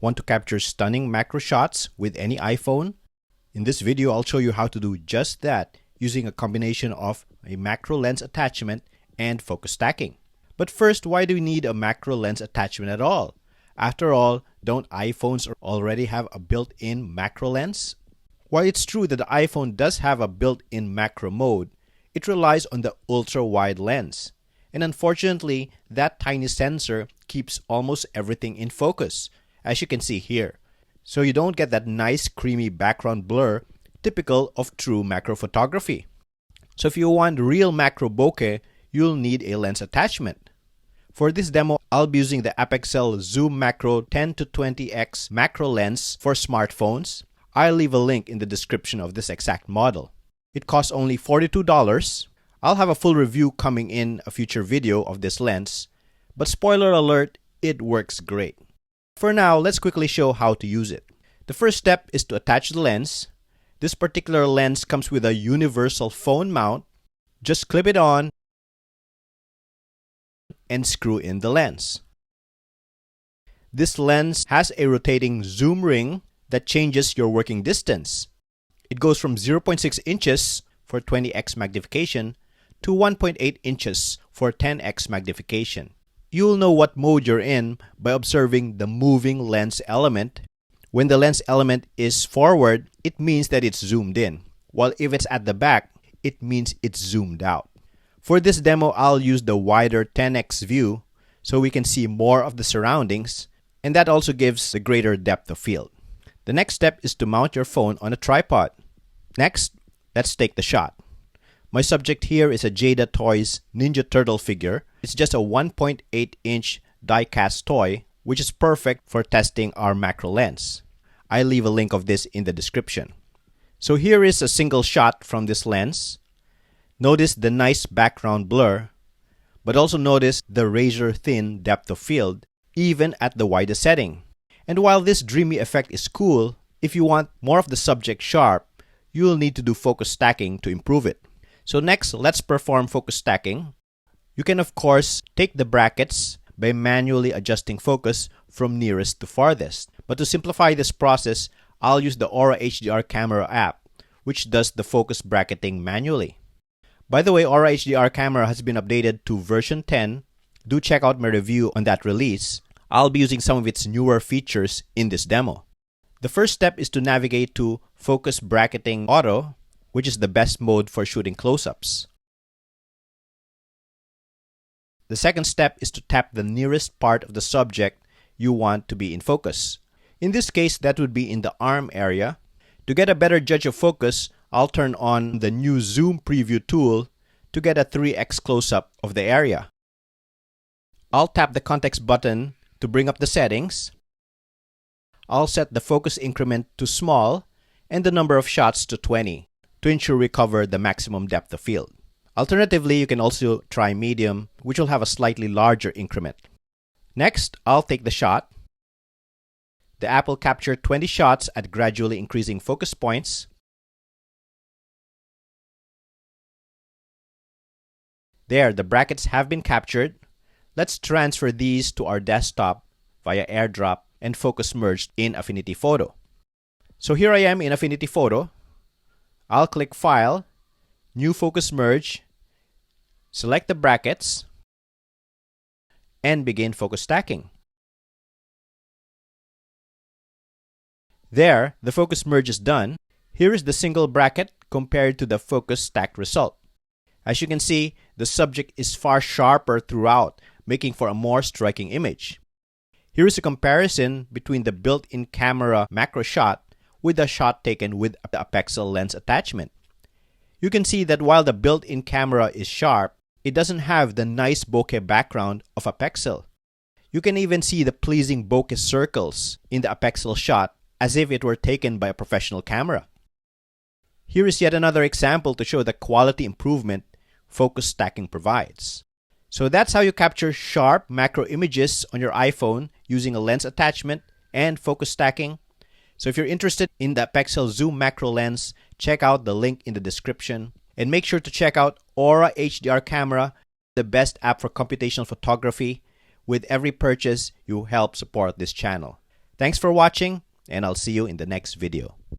Want to capture stunning macro shots with any iPhone? In this video, I'll show you how to do just that using a combination of a macro lens attachment and focus stacking. But first, why do we need a macro lens attachment at all? After all, don't iPhones already have a built-in macro lens? While it's true that the iPhone does have a built-in macro mode, it relies on the ultra-wide lens. And unfortunately, that tiny sensor keeps almost everything in focus, as you can see here. So you don't get that nice creamy background blur typical of true macro photography. So if you want real macro bokeh, you'll need a lens attachment. For this demo, I'll be using the Apexel Zoom Macro 10 to 20x macro lens for smartphones. I'll leave a link in the description of this exact model. It costs only $42. I'll have a full review coming in a future video of this lens, but spoiler alert, it works great. For now, let's quickly show how to use it. The first step is to attach the lens. This particular lens comes with a universal phone mount. Just clip it on and screw in the lens. This lens has a rotating zoom ring that changes your working distance. It goes from 0.6 inches for 20x magnification to 1.8 inches for 10x magnification. You'll know what mode you're in by observing the moving lens element. When the lens element is forward, it means that it's zoomed in, while if it's at the back, it means it's zoomed out. For this demo, I'll use the wider 10x view so we can see more of the surroundings, and that also gives a greater depth of field. The next step is to mount your phone on a tripod. Next, let's take the shot. My subject here is a Jada Toys Ninja Turtle figure. It's just a 1.8-inch die-cast toy, which is perfect for testing our macro lens. I'll leave a link of this in the description. So here is a single shot from this lens. Notice the nice background blur, but also notice the razor-thin depth of field, even at the widest setting. And while this dreamy effect is cool, if you want more of the subject sharp, you'll need to do focus stacking to improve it. So next, let's perform focus stacking. You can of course take the brackets by manually adjusting focus from nearest to farthest. But to simplify this process, I'll use the AuraHDR Camera App, which does the focus bracketing manually. By the way, AuraHDR Camera has been updated to version 10. Do check out my review on that release. I'll be using some of its newer features in this demo. The first step is to navigate to Focus Bracketing Auto, which is the best mode for shooting close-ups. The second step is to tap the nearest part of the subject you want to be in focus. In this case, that would be in the arm area. To get a better judge of focus, I'll turn on the new Zoom Preview tool to get a 3x close-up of the area. I'll tap the context button to bring up the settings. I'll set the focus increment to small and the number of shots to 20 to ensure we cover the maximum depth of field. Alternatively, you can also try medium, which will have a slightly larger increment. Next, I'll take the shot. The app will capture 20 shots at gradually increasing focus points. There, the brackets have been captured. Let's transfer these to our desktop via AirDrop and focus merged in Affinity Photo. So here I am in Affinity Photo. I'll click File, New Focus Merge, select the brackets, and begin focus stacking. There, the focus merge is done. Here is the single bracket compared to the focus stack result. As you can see, the subject is far sharper throughout, making for a more striking image. Here is a comparison between the built-in camera macro shot with the shot taken with the Apexel lens attachment. You can see that while the built-in camera is sharp, it doesn't have the nice bokeh background of Apexel. You can even see the pleasing bokeh circles in the Apexel shot as if it were taken by a professional camera. Here is yet another example to show the quality improvement focus stacking provides. So that's how you capture sharp macro images on your iPhone using a lens attachment and focus stacking. So if you're interested in the Apexel Zoom Macro lens, check out the link in the description. And make sure to check out AuraHDR Camera, the best app for computational photography. With every purchase, you help support this channel. Thanks for watching, and I'll see you in the next video.